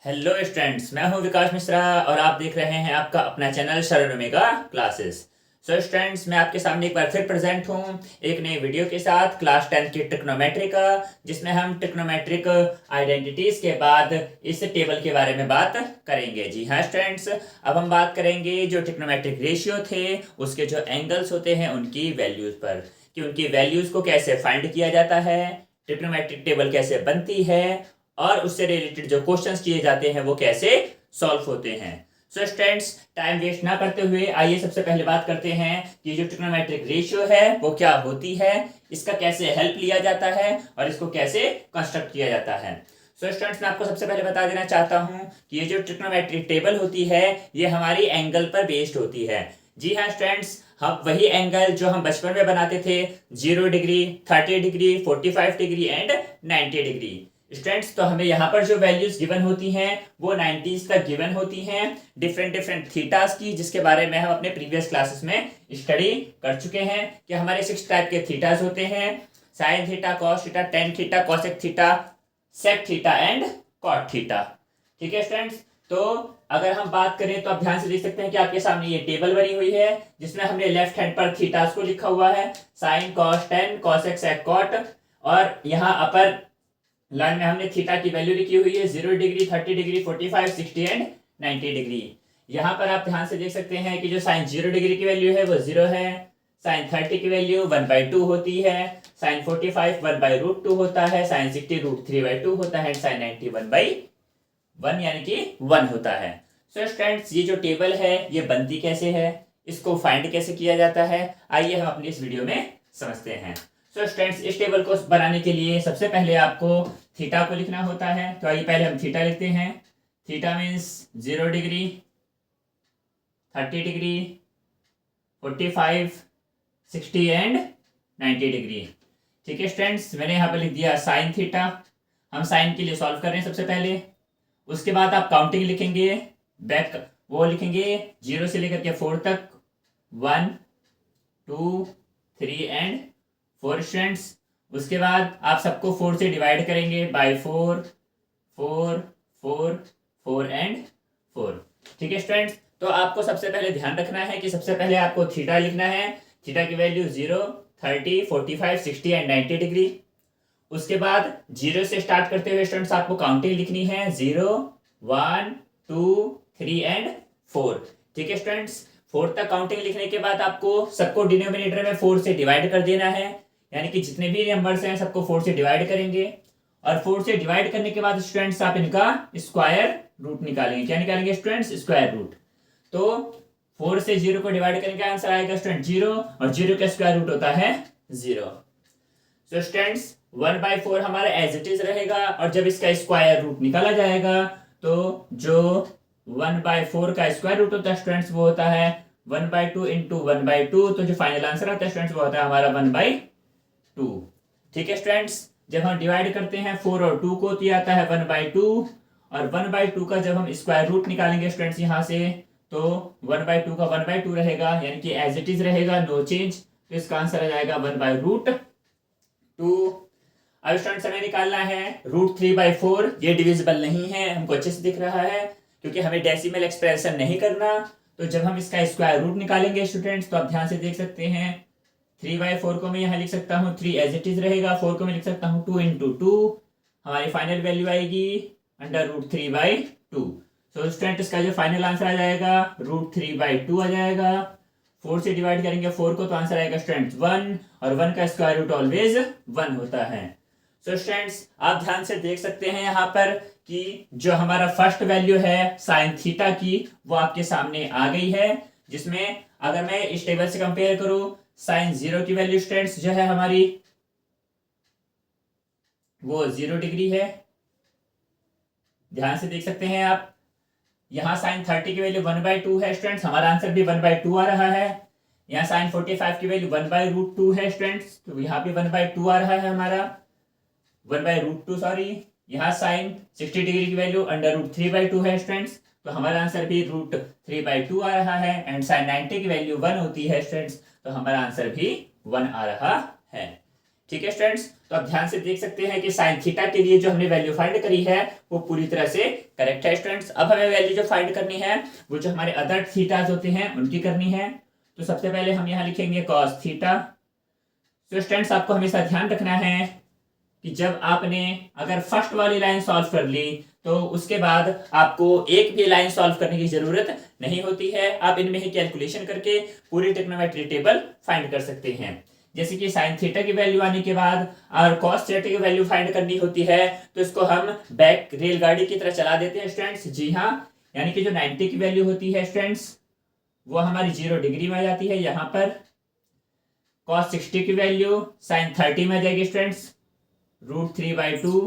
Hello students, मैं हूं विकास मिश्रा और आप देख रहे हैं आपका अपना चैनल शरण ओमेगा क्लासेस। सो स्टूडेंट्स, मैं आपके सामने एक बार फिर प्रेजेंट हूं एक नई वीडियो के साथ क्लास 10 की ट्रिग्नोमेट्री का, जिसमें हम ट्रिग्नोमेट्रिक आइडेंटिटीज के बाद इस टेबल के बारे में बात करेंगे। जी हाँ स्टूडेंट्स, अब हम बात करेंगे जो ट्रिग्नोमेट्रिक रेशियो थे उसके जो एंगल्स होते हैं उनकी वैल्यूज पर, कि उनकी वैल्यूज को कैसे फाइंड किया जाता है, ट्रिग्नोमेट्रिक टेबल कैसे बनती है और उससे रिलेटेड जो क्वेश्चंस किए जाते हैं वो कैसे सॉल्व होते हैं। सो स्टूडेंट्स, टाइम वेस्ट ना करते हुए आइए सबसे पहले बात करते हैं कि जो ट्रिग्नोमेट्रिक रेशियो है वो क्या होती है, इसका कैसे हेल्प लिया जाता है और इसको कैसे कंस्ट्रक्ट किया जाता है। सो स्टूडेंट्स, मैं आपको सबसे पहले बता देना चाहता हूं कि ये जो ट्रिग्नोमेट्रिक टेबल होती है ये हमारी एंगल पर बेस्ड होती है। जी हाँ स्टूडेंट्स, हम वही एंगल जो हम बचपन में बनाते थे, 0 degree, 30 degree, 45 degree and 90 degree. Students, तो हमें यहाँ पर जो वैल्यूज गिवन होती हैं वो 90s तक गिवन होती हैं, डिफरेंट डिफरेंट थीटास की, जिसके बारे में हम अपने प्रीवियस क्लासेस में स्टडी कर चुके हैं कि हमारे 6 टाइप के थीटास होते हैं: sine theta, cos theta, tan theta, cosec theta, sec theta and cot theta. ठीक है स्टूडेंट्स, तो अगर हम बात करें तो आप ध्यान से देख सकते हैं कि आपके सामने ये टेबल बनी हुई है जिसमें हमने लेफ्ट हैंड पर थीटास को लिखा हुआ है, साइन, कॉस, टेन, कोसेक, सेक, कॉट, और यहाँ अपर लाइन में हमने थीटा की वैल्यू लिखी हुई है 0 डिग्री, 30 डिग्री, 45, 60 एंड 90 डिग्री। यहाँ पर आप ध्यान से देख सकते हैं कि जो साइन 0 डिग्री की वैल्यू है वो 0 है, साइन 30 की वैल्यू 1/2 होती है, साइन 45 1/√2 होता है, साइन 60 √3/2 होता है, साइन 90 1/1 यानी कि 1 होता है। सो स्टूडेंट्स, ये जो टेबल है ये बनती कैसे है, इसको फाइंड कैसे किया जाता है, आइए हम अपनी इस वीडियो में समझते हैं। सो स्टूडेंट्स, इस टेबल को बनाने के लिए सबसे पहले आपको थीटा को लिखना होता है, तो आइए पहले हम थीटा लिखते हैं। Theta means 0 degree, 30 degree, 45, 60 and 90 degree. ठीक है स्टूडेंट्स, मैंने यहाँ पर लिख दिया साइन थीटा। हम साइन के लिए सॉल्व कर रहे हैं सबसे पहले, उसके बाद आप काउंटिंग लिखेंगे, बैक वो लिखेंगे 0 से लेकर के 4 तक, 1 2 3 एंड 4 स्टूडेंट्स। उसके बाद आप सबको 4 से डिवाइड करेंगे बाय 4 4 4 4 एंड 4। ठीक है स्टूडेंट्स, तो आपको सबसे पहले ध्यान रखना है कि सबसे पहले आपको थीटा लिखना है। थीटा की वैल्यू 0 30 45 60 एंड 90 डिग्री। उसके बाद 0 से स्टार्ट करते हुए स्टूडेंट्स आपको काउंटिंग लिखनी है, 0 1 2 3 एंड 4। ठीक है स्टूडेंट्स, 4 तक काउंटिंग लिखने के बाद आपको सबको डिनोमिनेटर में 4 से डिवाइड कर देना है, यानी कि जितने भी नंबर्स हैं सबको 4 से डिवाइड करेंगे, और 4 से डिवाइड करने के बाद स्टूडेंट्स आप इनका स्क्वायर रूट निकालेंगे। क्या निकालेंगे स्टूडेंट्स? Square root. तो 4 से 0 को डिवाइड करने का आंसर आएगा स्टूडेंट 0, और 0 का स्क्वायर रूट होता है 0। सो स्टूडेंट्स, 1/4 हमारा एज इट इज रहेगा, और जब इसका स्क्वायर रूट निकाला जाएगा तो जो 1/4 का स्क्वायर रूट होता है स्टूडेंट्स वो होता है 1/2 इंटू 1/2, तो जो फाइनल आंसर आता है स्टूडेंट्स वो होता है हमारा 1/2। ठीक है स्टूडेंट्स, जब हम डिवाइड करते हैं 4 और 2 को तो ये आता है 1/2, और 1/2 का जब हम स्क्वायर रूट निकालेंगे स्टूडेंट्स यहाँ से, तो 1/2 का 1/2 रहेगा, यानी कि एज इट इज रहेगा, नो चेंज। तो इसका आंसर आ जाएगा 1/√2। अब स्टूडेंट्स हमें निकालना है √3/4। ये डिविजिबल नहीं है, हमको अच्छे से दिख रहा है, क्योंकि हमें डेसिमल एक्सप्रेशन नहीं करना। तो जब हम इसका स्क्वायर रूट निकालेंगे स्टूडेंट्स, तो आप ध्यान से देख सकते हैं 3/4 को मैं यहाँ लिख सकता हूँ 3 एज इट इज रहेगा, 4 को मैं लिख सकता हूँ 2 इंटू 2, हमारी फाइनल वैल्यू आएगी √3/2। सो स्टूडेंट इसका जो फाइनल आंसर आ जाएगा √3/2 आ जाएगा। 4 से डिवाइड करेंगे 4 को तो आंसर आएगा स्टूडेंट्स 1, और 1 का स्क्वायर रूट ऑलवेज 1 होता है। सो स्टूडेंट्स, आप ध्यान से देख सकते हैं यहाँ पर कि जो हमारा फर्स्ट वैल्यू है साइन थीटा की वो आपके सामने आ गई है, जिसमें अगर मैं इस टेबल से कंपेयर करूं, साइन 0 की वैल्यू स्टूडेंट्स जो है हमारी वो 0 डिग्री है। ध्यान से देख सकते हैं आप, यहाँ साइन 30 की वैल्यू 1/2 है स्टूडेंट्स, हमारा आंसर भी 1/2 आ रहा है। यहाँ साइन 45 की वैल्यू 1/√2 है स्टूडेंट्स, तो यहाँ भी 1/2 आ रहा है हमारा, 1/√2 सॉरी। यहाँ साइन 60 डिग्री की वैल्यू √3/2 है स्टूडेंट्स, तो हमारा आंसर भी √3/2 आ रहा है। एंड साइन 90 की वैल्यू 1 होती है स्टूडेंट्स, तो हमारा आंसर भी 1 आ रहा है। ठीक है स्टूडेंट्स, तो आप ध्यान से देख सकते हैं कि साइन थीटा के लिए जो हमने वैल्यू फाइंड करी है वो पूरी तरह से करेक्ट है स्टूडेंट्स। अब हमें वैल्यू जो फाइंड करनी है वो जो हमारे अदर थीटाज होते हैं उनकी करनी है। तो सबसे पहले हम यहाँ लिखेंगे कॉस थीटा। तो स्टूडेंट्स आपको हमेशा ध्यान रखना है कि जब आपने अगर फर्स्ट वाली लाइन सॉल्व कर ली तो उसके बाद आपको एक भी लाइन सॉल्व करने की जरूरत नहीं होती है। आप इनमें ही कैलकुलेशन करके पूरी ट्रिग्नोमेट्री टेबल फाइंड कर सकते हैं। जैसे कि साइन थीटा की वैल्यू आने के बाद और कॉस थीटा की वैल्यू फाइंड करनी होती है तो इसको हम बैक रेलगाड़ी की तरह चला देते हैं स्टूडेंट्स। जी हाँ, यानी कि जो 90 की वैल्यू होती है स्टूडेंट्स वो हमारी 0 डिग्री में आ जाती है यहाँ पर। कॉस 60 की वैल्यू साइन 30 में आ जाएगी स्टूडेंट्स, √3/2।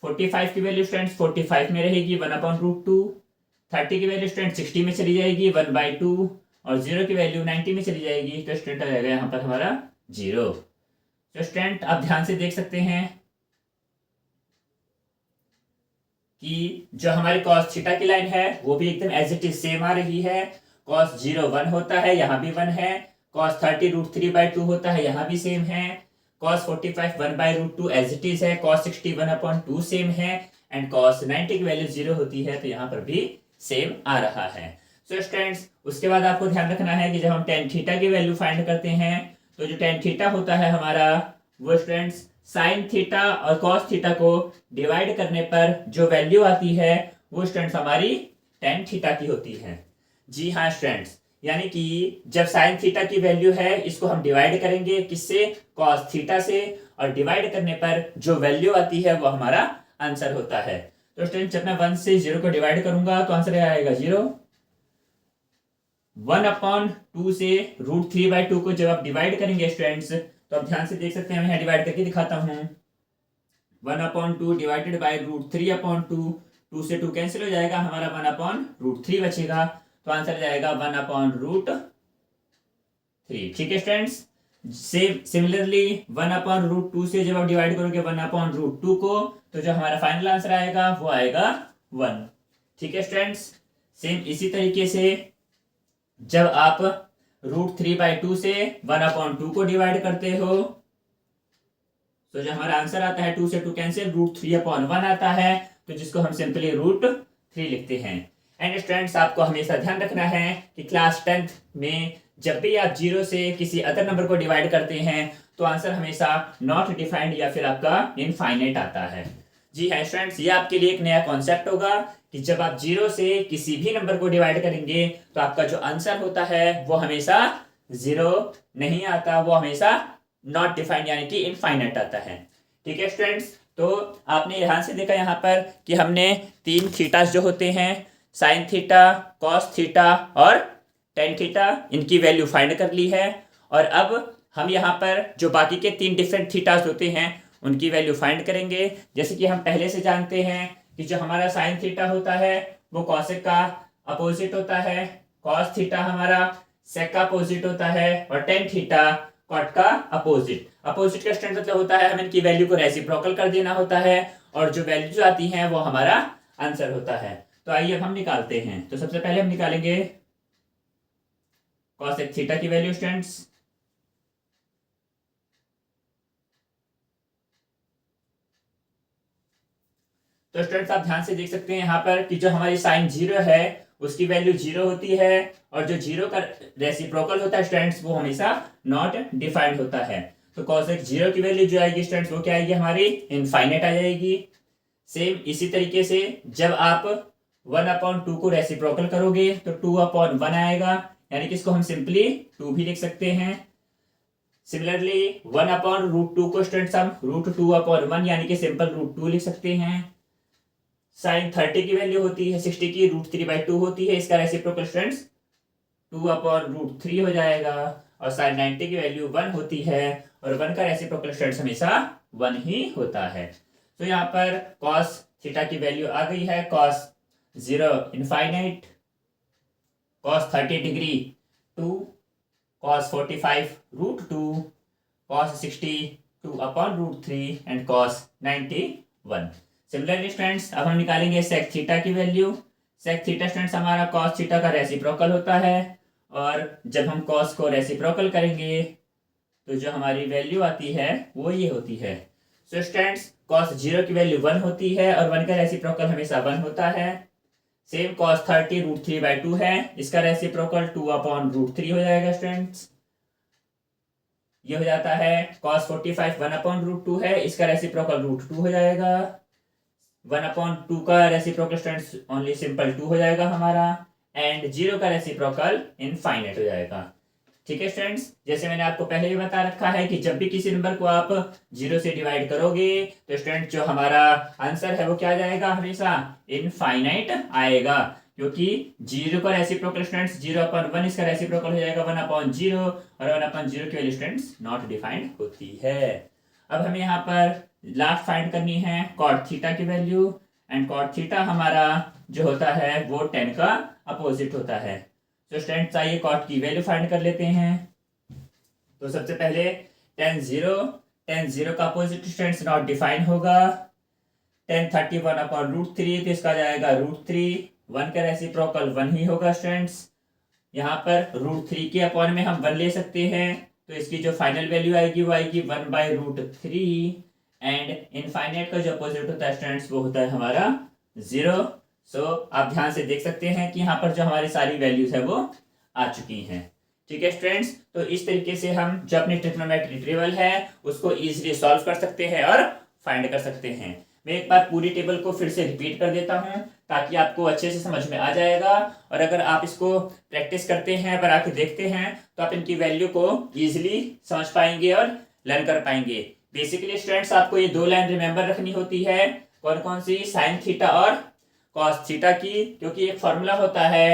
45 की वैल्यू स्टूडेंट्स 45 में रहेगी, 1/√2। 30 की वैल्यू स्टूडेंट 60 में चली जाएगी, 1/2। और 0 की वैल्यू 90 में चली जाएगी, तो स्टूडेंट आ जाएगा यहाँ पर हमारा 0। तो स्टूडेंट आप ध्यान से देख सकते हैं कि जो हमारी कॉस थीटा की लाइन है वो भी एकदम एज इट इज सेम आ रही है। कॉस 0 1 होता है, यहाँ भी 1 है। कॉस 30 √3/2 होता है, यहाँ भी सेम है। cos 45 1/√2 एज इट इज है। cos 60 1/2 सेम है। एंड cos 90 की वैल्यू 0 होती है तो यहाँ पर भी सेम आ रहा है। सो स्टूडेंट्स उसके बाद आपको ध्यान रखना है कि जब हम tan थीटा की वैल्यू फाइंड करते हैं तो जो tan थीटा होता है हमारा वो स्टूडेंट्स साइन थीटा और cos थीटा को डिवाइड करने पर जो वैल्यू आती है वो स्टूडेंट्स हमारी tan थीटा की होती है। जी हाँ स्टूडेंट्स, यानी कि जब साइन थीटा की वैल्यू है इसको हम डिवाइड करेंगे किससे, कॉस थीटा से, और डिवाइड करने पर जो वैल्यू आती है वो हमारा आंसर होता है। तो स्टूडेंट जब मैं 1 से 0 को डिवाइड करूंगा तो आंसर आएगा 0। 1/2 से √3/2 को जब आप डिवाइड करेंगे स्टूडेंट्स तो आप ध्यान से देख सकते हैं, मैं यहाँ डिवाइड करके दिखाता हूँ। 1/2 डिवाइडेड बाई √3/2, 2 से 2 कैंसिल हो जाएगा, हमारा 1/√3 बचेगा। तो आंसर जाएगा 1/√3। ठीक है स्टूडेंट्स, सिमिलरली 1/√2 से जब आप डिवाइड करोगे 1/√2 को तो जो हमारा फाइनल आंसर आएगा वो आएगा 1। ठीक है स्टूडेंट्स, सेम इसी तरीके से जब आप √3/2 से 1/2 को डिवाइड करते हो तो जो हमारा आंसर आता है 2 से 2 कैंसिल, √3/1 आता है तो जिसको हम सिंपली √3 लिखते हैं। एंड स्टूडेंट्स आपको हमेशा ध्यान रखना है कि क्लास 10th में जब भी आप 0 से किसी अदर नंबर को डिवाइड करते हैं तो आंसर हमेशा नॉट डिफाइंड या फिर आपका इनफाइनाइट आता है। जी हाँ स्टूडेंट्स, ये आपके लिए एक नया कॉन्सेप्ट होगा कि जब आप 0 से किसी भी नंबर को डिवाइड करेंगे तो आपका जो आंसर होता है वो हमेशा 0 नहीं आता, वो हमेशा नॉट डिफाइंड यानी कि इनफाइनाइट आता है। ठीक है स्टूडेंट्स, तो आपने ध्यान से देखा यहाँ पर कि हमने 3 थीटास जो होते हैं, साइन थीटा, कॉस थीटा और टेन थीटा, इनकी वैल्यू फाइंड कर ली है। और अब हम यहाँ पर जो बाकी के 3 डिफरेंट थीटास होते हैं उनकी वैल्यू फाइंड करेंगे। जैसे कि हम पहले से जानते हैं कि जो हमारा साइन थीटा होता है वो कॉसेक का अपोजिट होता है, कॉस थीटा हमारा सेक का अपोजिट होता है और टेन थीटा कॉट का अपोजिट। अपोजिट का स्टैंड मतलब होता है हमें इनकी वैल्यू को रेसिप्रोकल कर देना होता है और जो वैल्यू जो आती है वो हमारा आंसर होता है। तो आइए अब हम निकालते हैं। तो सबसे पहले हम निकालेंगे कॉसेक थीटा की वैल्यू स्टूडेंट्स। तो स्टूडेंट्स आप ध्यान से देख सकते हैं यहाँ पर कि जो हमारी साइन 0 है उसकी वैल्यू 0 होती है और जो 0 का रेसिप्रोकल होता है स्टूडेंट्स वो हमेशा नॉट डिफाइंड होता है। तो कॉसेक 0 की वैल्यू जो आएगी स्टूडेंट्स वो क्या आएगी हमारी इनफाइनाइट आ जाएगी। सेम इसी तरीके से जब आप 1/2 को रेसिप्रोकल करोगे तो 2/1 आएगा, यानी कि इसको हम सिंपली 2 भी लिख सकते हैं। सिमिलरली 1/√2 को स्टूडेंट्स हम √2/1 यानी कि सिंपल √2 लिख सकते हैं। साइन 30 की वैल्यू होती है 60 की, √3/2 होती है, इसका रेसिप्रोकल स्टूडेंट्स 2/√3 हो जाएगा। और साइन 90 की वैल्यू 1 होती है और 1 का रेसिप्रोकल स्टूडेंट्स हमेशा 1 ही होता है। तो यहाँ पर कॉस थीटा की वैल्यू आ गई है cos 0 infinite, cos 30 degree 2, cos 45 √2, cos 60 2/√3 and cos 90 1। Similarly students अब हम निकालेंगे सेक थीटा की वैल्यू। सेक थीटा स्टूडेंट्स हमारा कॉस थीटा का रेसिप्रोकल होता है और जब हम कॉस को रेसिप्रोकल करेंगे तो जो हमारी वैल्यू आती है वो ये होती है। सो स्टूडेंट्स cos 0 की वैल्यू 1 होती है और 1 का रेसिप्रोकल हमेशा 1 होता है। सेम cos 30 √3/2 है, इसका रेसिप्रोकल 2/√3 हो जाएगा स्टूडेंट्स। ये हो जाता है cos 45 1/√2 है, इसका रेसिप्रोकल √2 हो जाएगा। 1/2 का रेसिप्रोकल स्टूडेंट्स ओनली सिंपल 2 हो जाएगा हमारा, एंड 0 का रेसिप्रोकल इनफाइनाइट हो जाएगा। ठीक है स्टूडेंट्स, जैसे मैंने आपको पहले ही बता रखा है कि जब भी किसी नंबर को आप 0 से डिवाइड करोगे तो स्टूडेंट जो हमारा आंसर है वो क्या जाएगा, हमेशा इनफाइनाइट आएगा, क्योंकि 0 का रेसिप्रोकल स्टूडेंट्स 0/1, इसका रेसिप्रोकल हो जाएगा 1/0 और 1/0 की वैल्यू स्टूडेंट्स नॉट डिफाइंड होती है। अब हमें यहाँ पर लास्ट फाइंड करनी है cot थीटा की वैल्यू, एंड cot थीटा हमारा जो होता है वो 10 का अपोजिट होता है। तो स्टूडेंट्स आइए cot की वैल्यू फाइंड कर लेते हैं। तो सबसे पहले tan 0 का अपोजिट स्टूडेंट्स नॉट डिफाइन होगा। tan 30 1/√3, तो इसका जाएगा √3, 1 का रेसिप्रोकल 1 ही होगा स्टूडेंट्स। यहाँ पर √3 के अपॉन में हम 1 ले सकते हैं, तो इसकी जो फाइनल वैल्यू आएगी वो आएगी 1/√3, एंड इनफाइनाइट का जो अपोजिट होता है स्टूडेंट्स वो होता है हमारा 0। सो आप ध्यान से देख सकते हैं कि यहाँ पर जो हमारी सारी वैल्यूज है वो आ चुकी हैं। ठीक है स्टूडेंट्स, तो इस तरीके से हम जो अपनी ट्रिग्नोमेट्री टेबल है उसको इजीली सॉल्व कर सकते हैं और फाइंड कर सकते हैं। मैं एक बार पूरी टेबल को फिर से रिपीट कर देता हूँ ताकि आपको अच्छे से समझ में आ जाएगा, और अगर आप इसको प्रैक्टिस करते हैं, बना के देखते हैं, तो आप इनकी वैल्यू को इजीली समझ पाएंगे और लर्न कर पाएंगे। बेसिकली स्टूडेंट्स आपको ये 2 लाइन रिमेंबर रखनी होती है, कौन कौन सी, साइन थीटा और कॉस थीटा की, क्योंकि एक फॉर्मूला होता है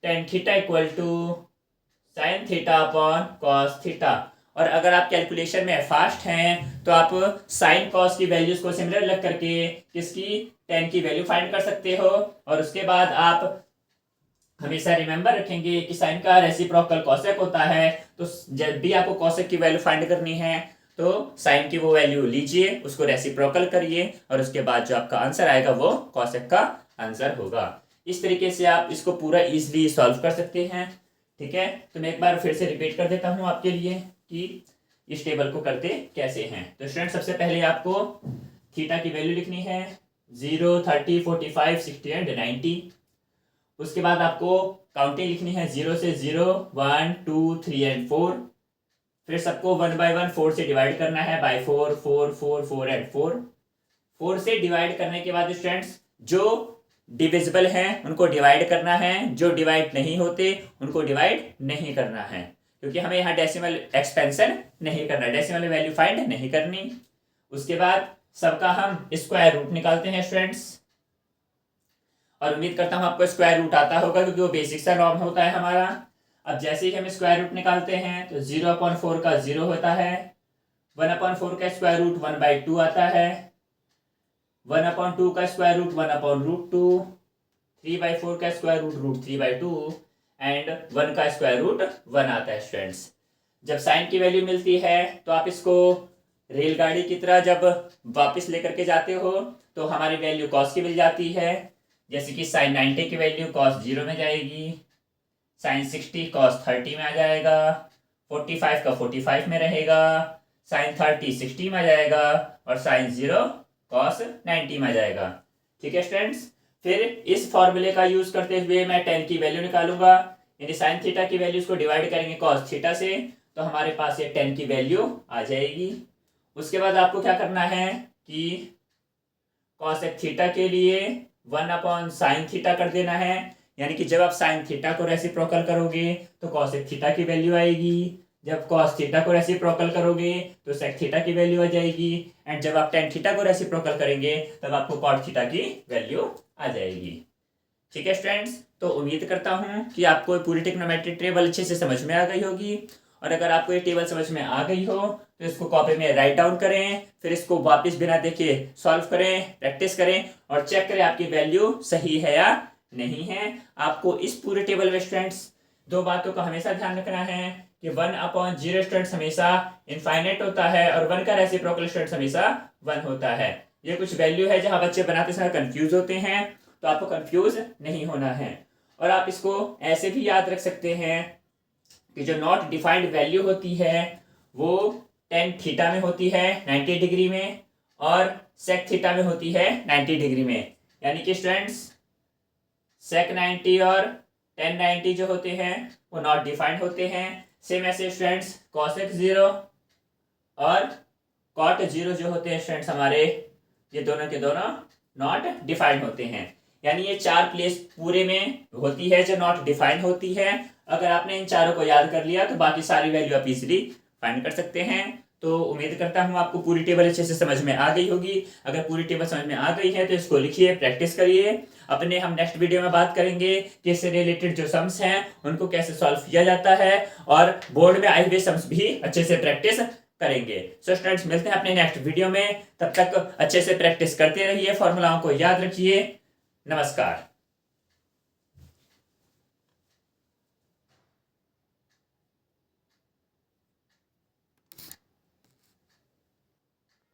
tan theta equal to sine theta upon cos theta. और अगर आप कैलकुलेशन में फास्ट हैं तो आप साइन कॉस की वैल्यूज को सिमिलर लग करके किसकी, tan की वैल्यू फाइंड कर सकते हो। और उसके बाद आप हमेशा रिमेंबर रखेंगे कि साइन का रेसिप्रोकल कॉसेक होता है, तो जब भी आपको कॉसेक की वैल्यू फाइंड करनी है तो साइन की वो वैल्यू लीजिए, उसको रेसिप्रोकल करिए, और उसके बाद जो आपका आंसर आएगा वो कॉसेक का आंसर होगा। इस तरीके से आप इसको पूरा इजीली सॉल्व कर सकते हैं। ठीक है, तो मैं एक बार फिर से रिपीट कर देता हूँ आपके लिए कि इस टेबल को करते कैसे हैं। तो स्टूडेंट सबसे पहले आपको थीटा की वैल्यू लिखनी है 0, 30, 45, 60 एंड 90। उसके बाद आपको काउंटिंग लिखनी है 0 से 0, 1, 2, 3 एंड 4। फिर सबको 1 बाय 1 4 से डिवाइड करना है, बाय 4, 4, 4, 4 एंड 4। 4 से डिवाइड करने के बाद स्टूडेंट्स जो डिविजिबल हैं उनको डिवाइड करना है, जो डिवाइड नहीं होते उनको डिवाइड नहीं करना है, क्योंकि हमें यहाँ डेसिमल एक्सपेंशन नहीं करना, डेसिमल वैल्यू फाइंड नहीं करनी। उसके बाद सबका हम स्क्वायर रूट निकालते हैं स्टूडेंट्स, और उम्मीद करता हूँ आपको स्क्वायर रूट आता होगा क्योंकि वो बेसिक सा नॉर्म होता है हमारा। अब जैसे ही हम स्क्वायर रूट निकालते हैं तो 0/4 का 0 होता है, 1/4 का स्क्वायर रूट 1/2 आता है, 1/2 का स्क्वायर रूट 1/√2, 3/4 का स्क्वायर रूट √3/2 एंड 1 का स्क्वायर रूट 1 आता है स्टूडेंट्स। जब साइन की वैल्यू मिलती है तो आप इसको रेलगाड़ी की तरह जब वापस लेकर के जाते हो तो हमारी वैल्यू कॉस की मिल जाती है, जैसे कि साइन 90 की वैल्यू cos 0 में जाएगी, साइन 60 cos 30 में आ जाएगा, 45 का 45 में रहेगा, साइन 30 60 में आ जाएगा, और साइन 0 cos 90 में आ जाएगा। ठीक है स्टूडेंट्स, फिर इस फॉर्मूले का यूज करते हुए मैं tan की वैल्यू निकालूंगा, यानी साइन थीटा की वैल्यूज को डिवाइड करेंगे cos थीटा से, तो हमारे पास ये tan की वैल्यू आ जाएगी। उसके बाद आपको क्या करना है कि cosec थीटा के लिए 1/sin थीटा कर देना है, यानी कि जब आप साइन थीटा को रेसिप्रोकल करोगे तो cosec थीटा की वैल्यू आएगी, जब cos थीटा को रेसिप्रोकल करोगे तो sec थीटा की वैल्यू आ जाएगी, एंड जब आप tan थीटा को रेसिप्रोकल करेंगे तब आपको cot थीटा की वैल्यू आ जाएगी। ठीक है स्टूडेंट्स, तो उम्मीद करता हूँ कि आपको पूरी ट्रिग्नोमेट्री टेबल अच्छे से समझ में आ गई होगी, और अगर आपको ये टेबल समझ में आ गई हो तो इसको कॉपी में राइट डाउन करें, फिर इसको वापस बिना देखे सॉल्व करें, प्रैक्टिस करें और चेक करें आपकी वैल्यू सही है या नहीं है। आपको इस पूरे टेबल में स्टूडेंट्स 2 बातों का हमेशा ध्यान रखना है कि 1/0 स्टूडेंट्स हमेशा इनफाइनाइट होता है और 1 का रेसिप्रोकल स्टूडेंट्स हमेशा 1 होता है। ये कुछ वैल्यू है जहां बच्चे बनाते समय कंफ्यूज होते हैं, तो आपको कंफ्यूज नहीं होना है। और आप इसको ऐसे भी याद रख सकते हैं कि जो नॉट डिफाइंड वैल्यू होती है वो टेन थीटा में होती है 90 डिग्री में, और सेक थीटा में होती है 90 डिग्री में। यानी कि स्टूडेंट्स सेक 90 और टेन 90 जो होते हैं वो नॉट डिफाइंड होते हैं। सेम ऐसे स्टूडेंट्स कॉसेक 0 और कॉट 0 जो होते हैं स्टूडेंट्स हमारे, ये दोनों के दोनों नॉट डिफाइंड होते हैं। यानी ये चार प्लेस पूरे में होती है जो नॉट डिफाइंड होती है। अगर आपने इन चारों को याद कर लिया तो बाकी सारी वैल्यू आप इजीली फाइंड कर सकते हैं। तो उम्मीद करता हूँ आपको पूरी टेबल अच्छे से समझ में आ गई होगी। अगर पूरी टेबल समझ में आ गई है तो इसको लिखिए, प्रैक्टिस करिए। अपने हम नेक्स्ट वीडियो में बात करेंगे कि इससे रिलेटेड जो सम्स हैं उनको कैसे सॉल्व किया जाता है, और बोर्ड में आए हुए सम्स भी अच्छे से प्रैक्टिस करेंगे। सो स्टूडेंट्स मिलते हैं अपने नेक्स्ट वीडियो में, तब तक अच्छे से प्रैक्टिस करते रहिए, फॉर्मूलाओं को याद रखिए। नमस्कार।